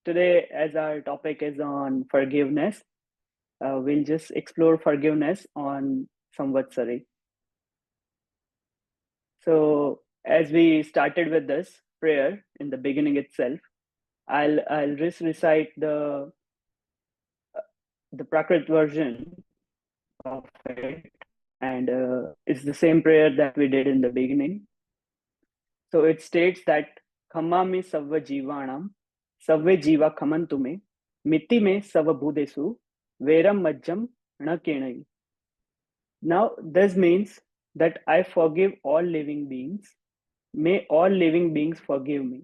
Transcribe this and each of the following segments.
today, as our topic is on forgiveness, we'll just explore forgiveness on Samvatsari. So, as we started with this prayer in the beginning itself, I'll just recite the Prakrit version of it, and it's the same prayer that we did in the beginning. So it states that Khamami Savva Jivanam, Savve Jiva Khamantume, Miti me Sava Bhudesu, Veram Majjam Na Kenai. Now, this means that I forgive all living beings. May all living beings forgive me.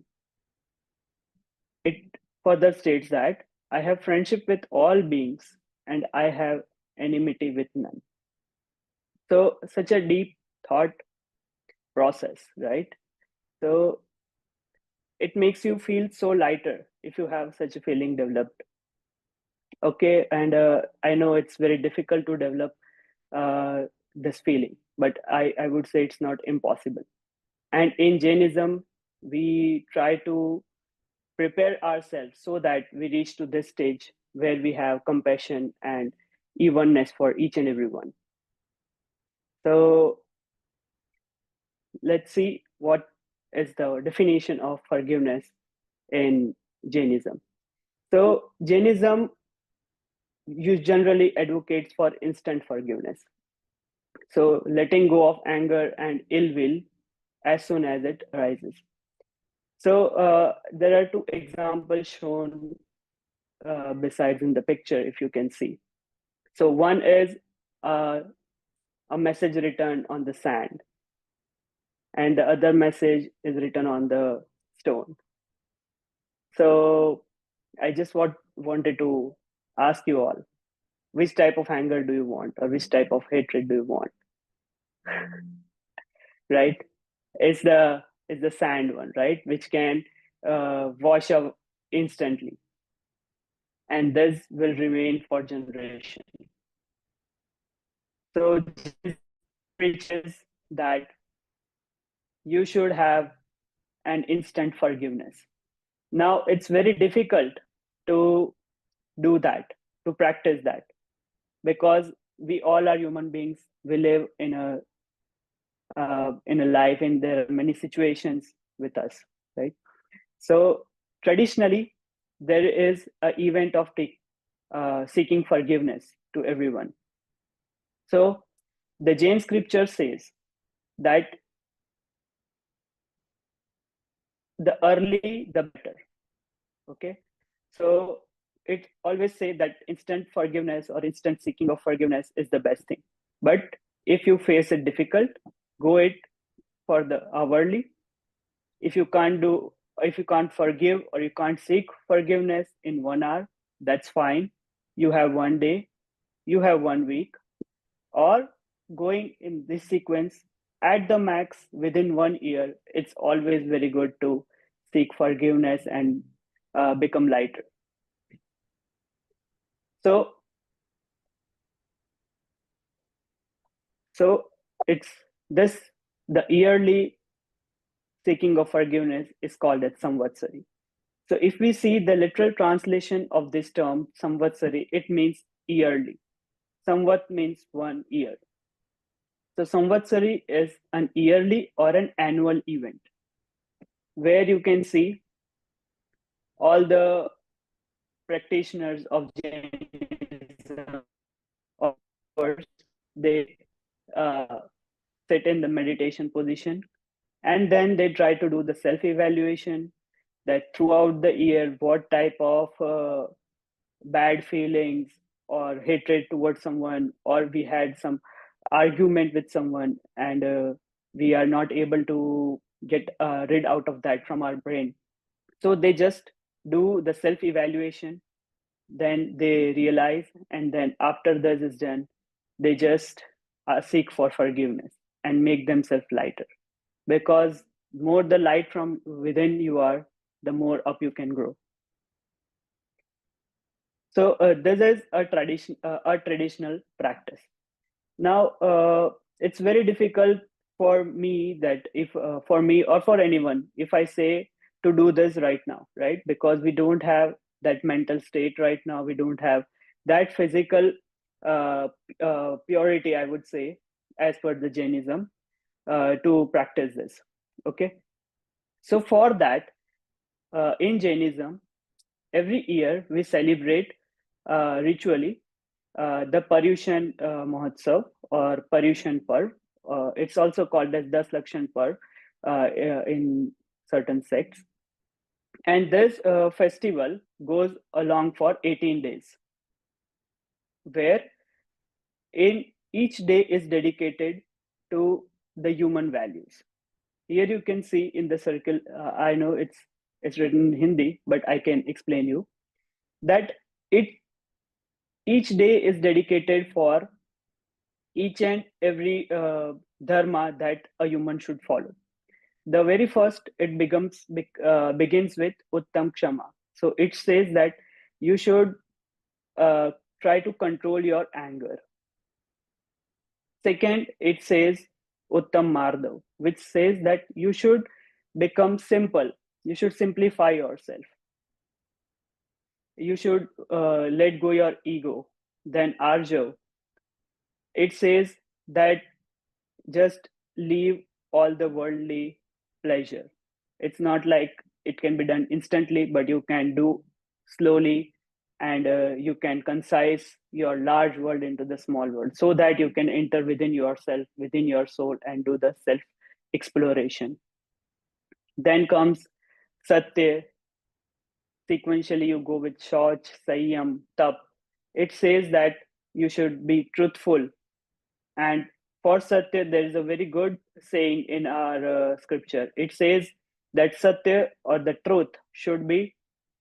It further states that I have friendship with all beings and I have enmity with none. So, such a deep thought process, right? So, it makes you feel so lighter if you have such a feeling developed. Okay, and I know it's very difficult to develop this feeling, but I would say it's not impossible. And in Jainism, we try to prepare ourselves so that we reach to this stage where we have compassion and evenness for each and every one. So let's see what is the definition of forgiveness in Jainism. So Jainism generally advocates for instant forgiveness. So letting go of anger and ill will as soon as it arises. So there are two examples shown besides in the picture, if you can see. So one is a message written on the sand, and the other message is written on the stone. So I just wanted to ask you all, which type of anger do you want, or which type of hatred do you want? Right? It's the sand one, right? Which can wash up instantly, and this will remain for generations. So this preaches that you should have an instant forgiveness. Now it's very difficult to do that, to practice that, because we all are human beings. We live in a life, and there are many situations with us, right? So traditionally, there is an event of seeking forgiveness to everyone. So the Jain scripture says that the early, the better. Okay, so it always say that instant forgiveness or instant seeking of forgiveness is the best thing. But if you face it difficult, go it for the hourly. If you can't forgive or you can't seek forgiveness in 1 hour, that's fine. You have 1 day, you have 1 week, or going in this sequence at the max within 1 year. It's always very good to seek forgiveness and become lighter. So it's this, the yearly seeking of forgiveness is called as Samvatsari. So if we see the literal translation of this term, Samvatsari, it means yearly. Samvat means 1 year. So Samvatsari is an yearly or an annual event where you can see all the practitioners of Jainism, of course, they sit in the meditation position, and then they try to do the self-evaluation, that throughout the year, what type of bad feelings or hatred towards someone, or we had some argument with someone, and we are not able to get rid out of that from our brain. So they just do the self-evaluation, then they realize, and then after this is done, they just seek for forgiveness and make themselves lighter, because more the light from within you are, the more up you can grow. So this is a traditional practice. Now it's very difficult for me, that if for me or for anyone, if I say to do this right now, right? Because we don't have that mental state right now. We don't have that physical purity, I would say, as per the Jainism, to practice this. Okay. So for that, in Jainism, every year we celebrate ritually the Paryushan Mahotsav or Paryushan Parv. It's also called as Das Lakshan Parv in certain sects. And this festival goes along for 18 days, where in each day is dedicated to the human values. Here you can see in the circle, I know it's written in Hindi, but I can explain you that it each day is dedicated for each and every dharma that a human should follow. The very first, it begins with Uttam Kshama. So it says that you should uh, try to control your anger. Second, it says Uttam Mardhav, which says that you should become simple. You should simplify yourself. You should let go your ego. Then Arjav, it says that just leave all the worldly pleasure. It's not like it can be done instantly, but you can do slowly, and you can concise your large world into the small world so that you can enter within yourself, within your soul, and do the self exploration. Then comes Satya. Sequentially, you go with Shauch, Sanyam, Tap. It says that you should be truthful. And for Satya, there is a very good saying in our scripture. It says that Satya or the truth should be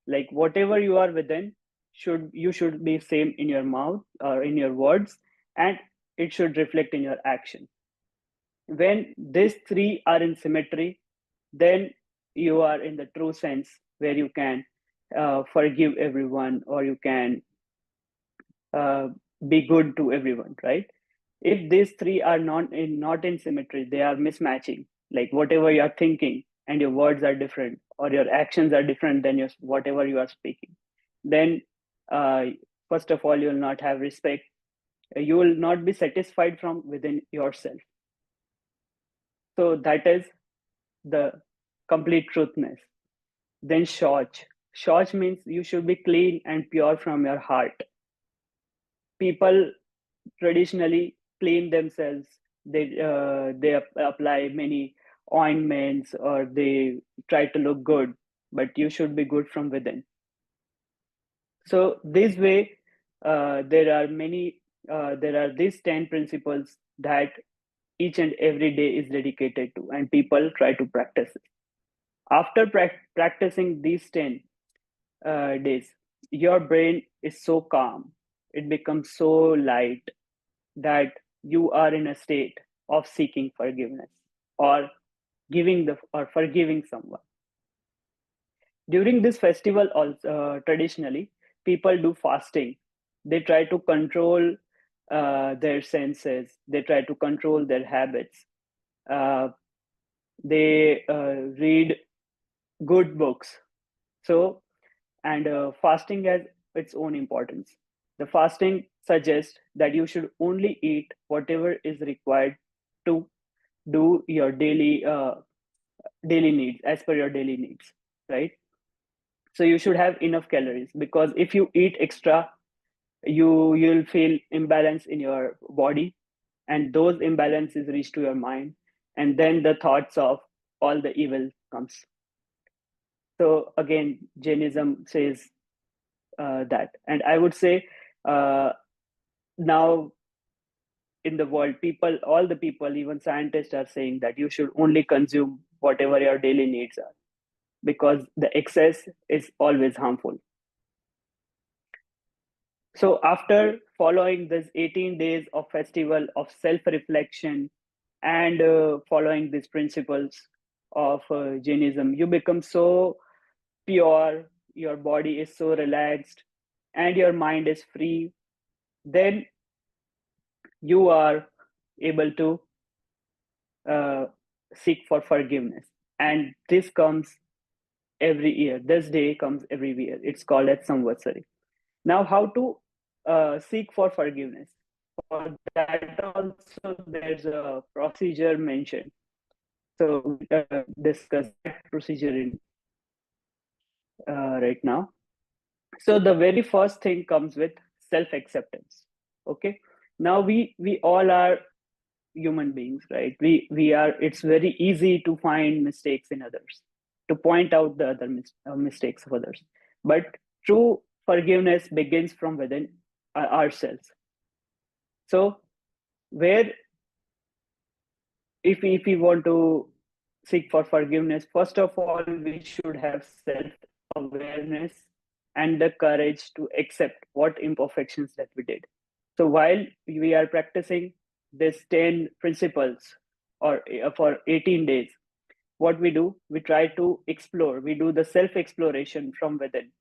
like whatever you are within, you should be same in your mouth or in your words, and it should reflect in your action. When these three are in symmetry, then you are in the true sense where you can forgive everyone, or you can uh, be good to everyone, right? If these three are not in symmetry, they are mismatching. Like whatever you are thinking and your words are different, or your actions are different than your whatever you are speaking, then uh, first of all, you will not have respect. You will not be satisfied from within yourself. So that is the complete truthness. Then Shauch. Shauch means you should be clean and pure from your heart. People traditionally clean themselves. They apply many ointments, or they try to look good, but you should be good from within. So this way, there are these 10 principles that each and every day is dedicated to, and people try to practice it. After practicing these 10 days, your brain is so calm, it becomes so light, that you are in a state of seeking forgiveness, or forgiving someone. During this festival, also traditionally, people do fasting. They try to control their senses. They try to control their habits. Uh, they read good books. So, and fasting has its own importance. The fasting suggests that you should only eat whatever is required to do your daily needs, as per your daily needs, right? So you should have enough calories, because if you eat extra, you'll feel imbalance in your body, and those imbalances reach to your mind, and then the thoughts of all the evil comes. So again, Jainism says that, and I would say uh, now in the world, all the people, even scientists, are saying that you should only consume whatever your daily needs are, because the excess is always harmful. So after following this 18 days of festival of self-reflection, and following these principles of Jainism, you become so pure, your body is so relaxed, and your mind is free. Then you are able to uh, seek for forgiveness. And this comes every year. This day comes every year. It's called as Samvatsari. Now, how to seek for forgiveness? For that also, there's a procedure mentioned. So discuss that procedure in right now. So the very first thing comes with self-acceptance. Okay. Now we all are human beings, right? We are. It's very easy to find mistakes in others, to point out the other mistakes of others. But true forgiveness begins from within ourselves. So where if we want to seek for forgiveness, first of all, we should have self awareness and the courage to accept what imperfections that we did. So while we are practicing this 10 principles or for 18 days, what we do, we try to explore, we do the self exploration from within,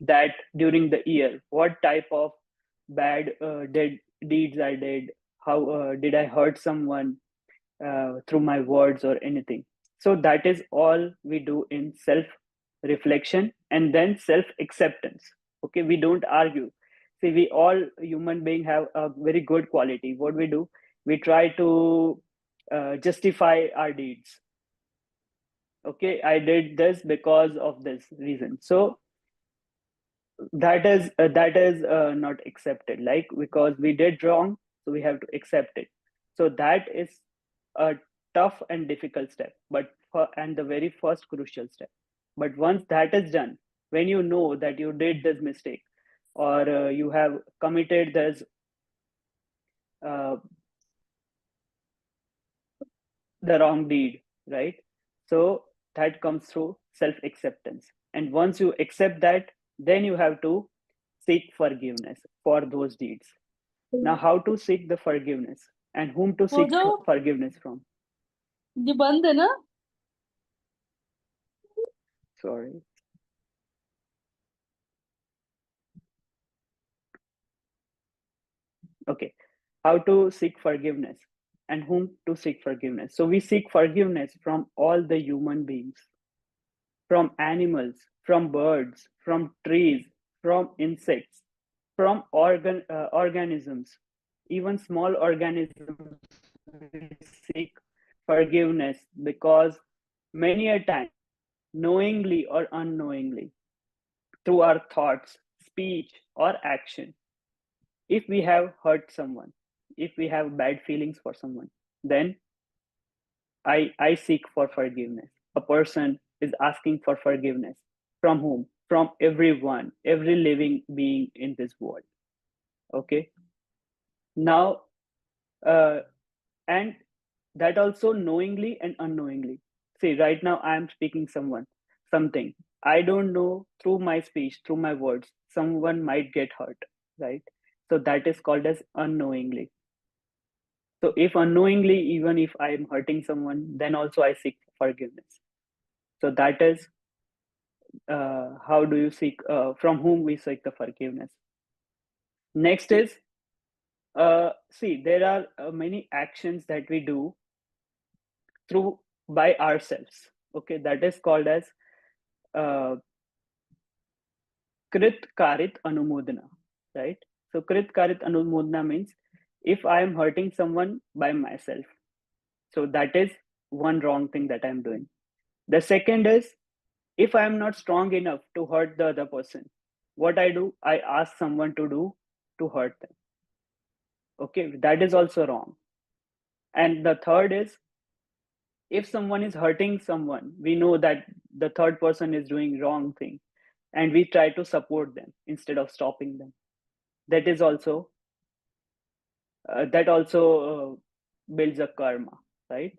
that during the year, what type of bad deeds I did, how did I hurt someone, through my words or anything. So that is all we do in self reflection and then self acceptance. Okay, we don't argue. See, we all human being have a very good quality. What we do, we try to justify our deeds. Okay, I did this because of this reason. So that is not accepted. Like, because we did wrong, so we have to accept it. So that is a tough and difficult step, and the very first crucial step. But once that is done, when you know that you did this mistake, or you have committed this uh, the wrong deed, right? So that comes through self acceptance. And once you accept that, then you have to seek forgiveness for those deeds. Now, how to seek the forgiveness and whom to वो seek जो forgiveness from? ये बंद है ना? Sorry. Okay. How to seek forgiveness and whom to seek forgiveness? So we seek forgiveness from all the human beings, from animals, from birds, from trees, from insects, from organisms, even small organisms. We seek forgiveness because many a time, knowingly or unknowingly, through our thoughts, speech, or action, if we have hurt someone, if we have bad feelings for someone, then I seek for forgiveness. A person is asking for forgiveness. From whom? From everyone, every living being in this world. Okay. Now, uh, and that also knowingly and unknowingly. See, right now I am speaking something. I don't know, through my speech, through my words, someone might get hurt, right? So that is called as unknowingly. So if unknowingly, even if I am hurting someone, then also I seek forgiveness. So that is how do you seek, from whom we seek the forgiveness. Next is, see, there are many actions that we do through by ourselves. Okay, that is called as uh, Krit Karit Anumodana, right? So Krit Karit Anumodana means if I am hurting someone by myself, so that is one wrong thing that I'm doing. The second is, if I am not strong enough to hurt the other person, what I do, I ask someone to do to hurt them. Okay, that is also wrong. And the third is, if someone is hurting someone, we know that the third person is doing wrong thing, and we try to support them instead of stopping them. That is also that also builds a karma, right?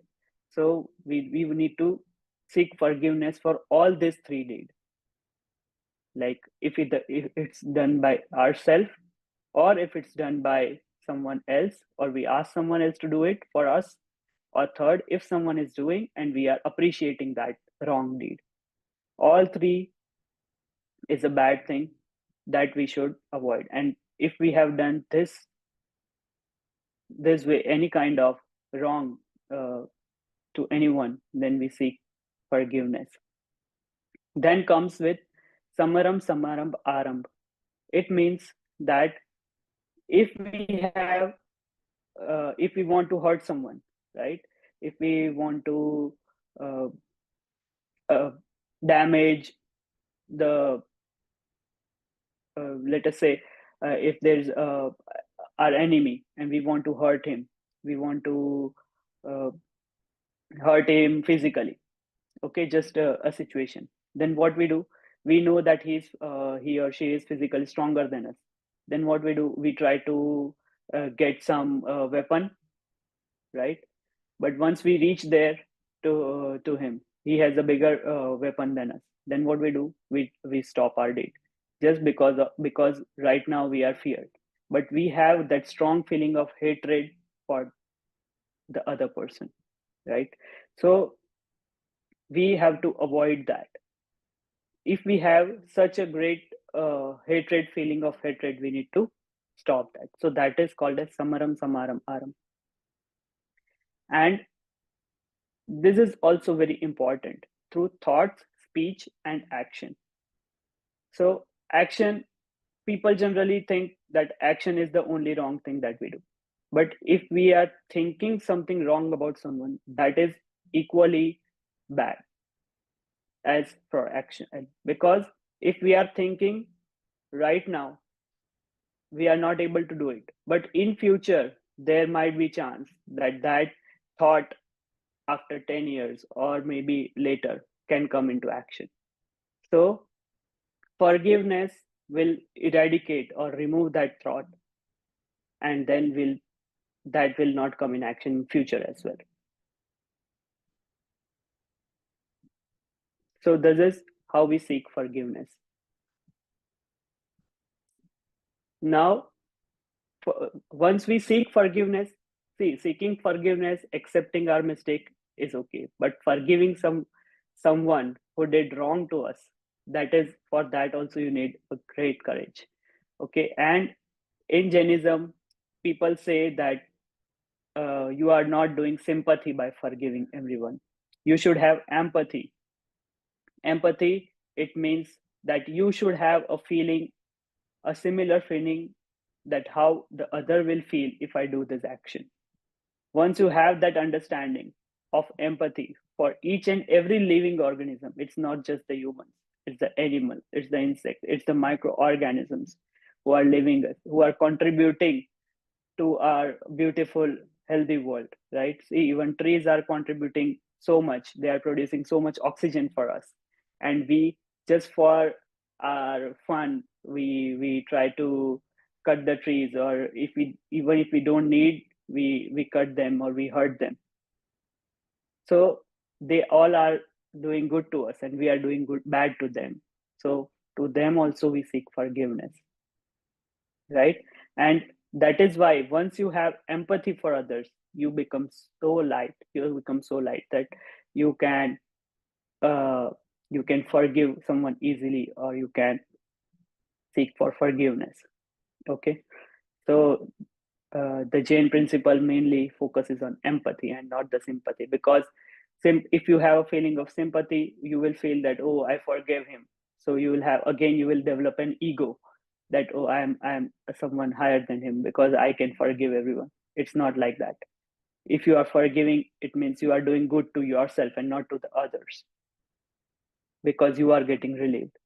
So we need to seek forgiveness for all these three deeds. Like if it's done by ourselves, or if it's done by someone else, or we ask someone else to do it for us, or third, if someone is doing and we are appreciating that wrong deed. All three is a bad thing that we should avoid. And if we have done this way, any kind of wrong to anyone, then we seek forgiveness. Then comes with samaram samaram arambh. It means that if we have, if we want to hurt someone, right? If we want to uh, uh, damage the, let us say, if there's our enemy and we want to hurt him, we want to uh, hurt him physically, okay, just a situation. Then what we do, we know that he or she is physically stronger than us. Then what we do, we try to get some weapon, right? But once we reach there to him, he has a bigger weapon than us. Then what we do, we stop our date, just because right now we are feared, but we have that strong feeling of hatred for the other person, right? So we have to avoid that. If we have such a great hatred, feeling of hatred, we need to stop that. So that is called as samaram samaram aram. And this is also very important through thoughts, speech, and action. So action, people generally think that action is the only wrong thing that we do. But if we are thinking something wrong about someone, that is equally bad as for action. Because if we are thinking right now, we are not able to do it. But in future, there might be chance that that thought after 10 years or maybe later can come into action. So forgiveness will eradicate or remove that thought, and then will not come in action in future as well. So this is how we seek forgiveness. Now, once we seek forgiveness, see, seeking forgiveness, accepting our mistake is okay, but forgiving someone who did wrong to us, that is, for that also you need a great courage. Okay, and in Jainism, people say that you are not doing sympathy by forgiving everyone. You should have empathy. Empathy, it means that you should have a feeling, a similar feeling, that how the other will feel if I do this action. Once you have that understanding of empathy for each and every living organism, it's not just the humans, it's the animal, it's the insect, it's the microorganisms who are living, who are contributing to our beautiful, healthy world, right? See, even trees are contributing so much. They are producing so much oxygen for us. And we, just for our fun, we try to cut the trees, or even if we don't need, we cut them or we hurt them. So they all are doing good to us, and we are doing bad to them. So to them also we seek forgiveness, right? And that is why once you have empathy for others, you become so light, that you can uh, you can forgive someone easily, or you can seek for forgiveness. Okay, so the Jain principle mainly focuses on empathy and not the sympathy, because if you have a feeling of sympathy, you will feel that, oh, I forgave him. So you will develop an ego, that, oh, I'm someone higher than him because I can forgive everyone. It's not like that. If you are forgiving, it means you are doing good to yourself and not to the others, because you are getting relieved.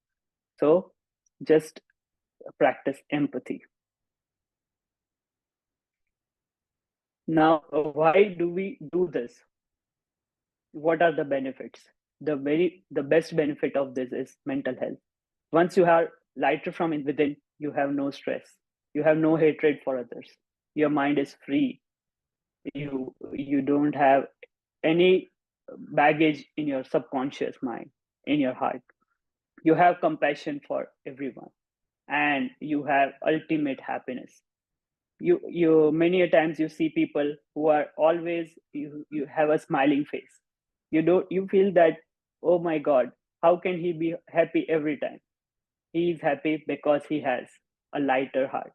So just practice empathy. Now, why do we do this? What are the benefits? The best benefit of this is mental health. Once you are lighter from within, you have no stress, you have no hatred for others, your mind is free, you don't have any baggage in your subconscious mind, in your heart. You have compassion for everyone, and you have ultimate happiness. You many a times you see people who are always, you have a smiling face. You feel that, oh my god, how can he be happy every time? He is happy because he has a lighter heart.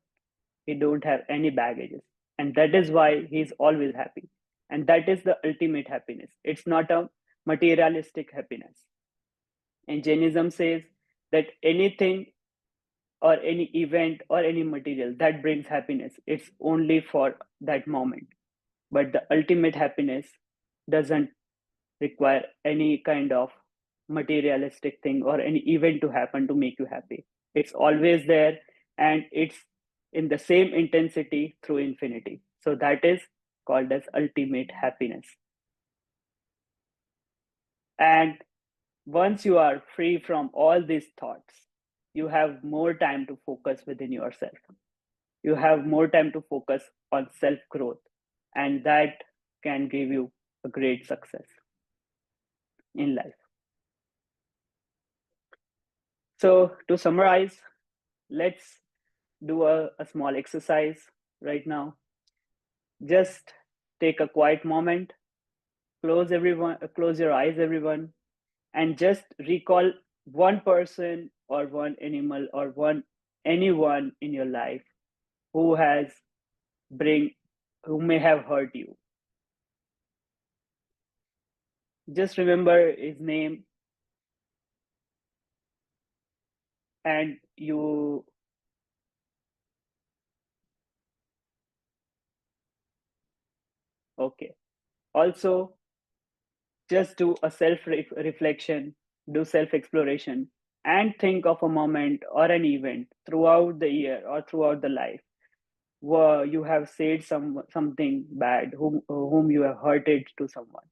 He don't have any baggages, and that is why he's always happy. And that is the ultimate happiness. It's not a materialistic happiness. And Jainism says that anything or any event or any material that brings happiness, it's only for that moment. But the ultimate happiness doesn't require any kind of materialistic thing or any event to happen to make you happy. It's always there, and it's in the same intensity through infinity. So that is called as ultimate happiness. And once you are free from all these thoughts, you have more time to focus within yourself. You have more time to focus on self growth, and that can give you a great success in life. So, to summarize, let's do a small exercise right now. Just take a quiet moment, close your eyes, everyone, and just recall one person or one animal or one anyone in your life who has bring who may have hurt you. Just remember his name, and you okay. Also, just do a self reflection, do self exploration, and think of a moment or an event throughout the year or throughout the life where you have said something bad, whom you have hurted to someone.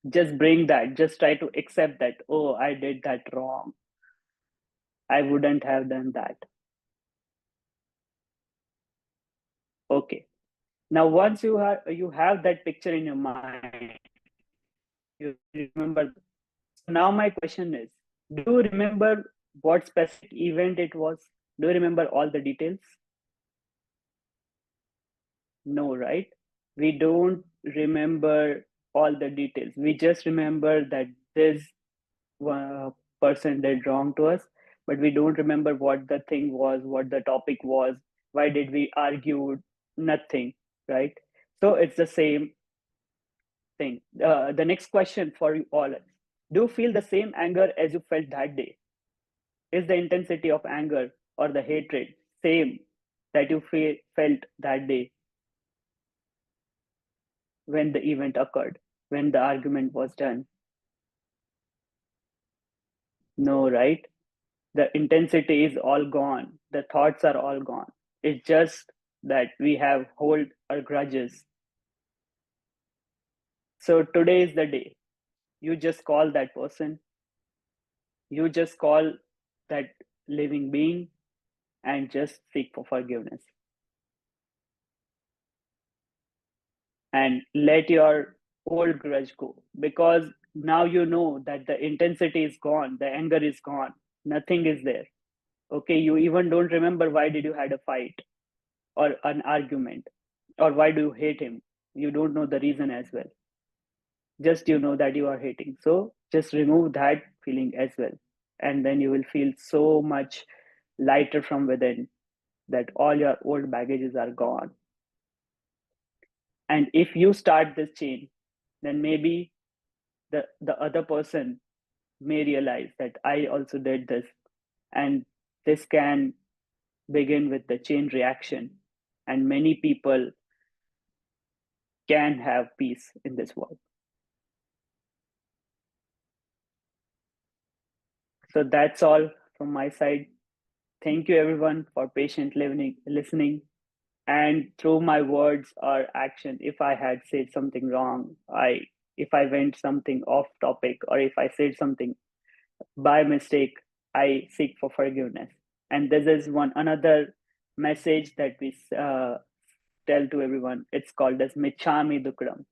Just bring that. Just try to accept that. Oh, I did that wrong. I wouldn't have done that. Okay. Now, once you have that picture in your mind, you remember. So now my question is, do you remember what specific event it was? Do you remember all the details? No, right? We don't remember all the details. We just remember that this person did wrong to us, but we don't remember what the thing was, what the topic was, why did we argue, nothing, right? So it's the same thing. The next question for you all is, do you feel the same anger as you felt that day? Is the intensity of anger or the hatred same that you felt that day when the event occurred, when the argument was done? No, right? The intensity is all gone. The thoughts are all gone. It's just that we have hold our grudges. So today is the day. You just call that person. You just call that living being and just seek for forgiveness. And let your old grudge go, because now you know that the intensity is gone, the anger is gone, nothing is there. Okay, you even don't remember why did you had a fight or an argument, or why do you hate him. You don't know the reason as well, just you know that you are hating. So just remove that feeling as well, and then you will feel so much lighter from within, that all your old baggages are gone. And if you start this chain, then maybe the other person may realize that I also did this, and this can begin with the chain reaction, and many people can have peace in this world. So that's all from my side. Thank you everyone for patient listening. And through my words or action, if I had said something wrong, if I went something off topic, or if I said something by mistake, I seek for forgiveness. And this is one another message that we tell to everyone. It's called as Micchāmi Dukkaḍaṃ.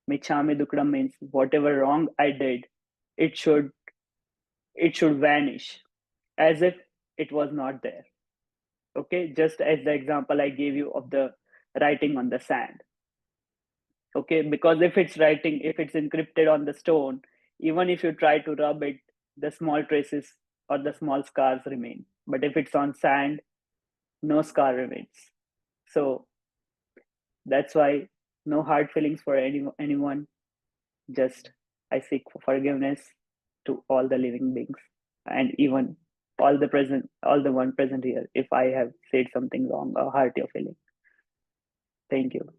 Micchāmi Dukkaḍaṃ means whatever wrong I did, it should vanish as if it was not there. Okay, just as the example I gave you of the writing on the sand. Okay, because if it's writing, if it's encrypted on the stone, even if you try to rub it, the small traces or the small scars remain. But if it's on sand, no scar remains. So that's why no hard feelings for anyone. Just I seek for forgiveness, to all the living beings, and even all the one present here, if I have said something wrong or hurt your feeling. Thank you.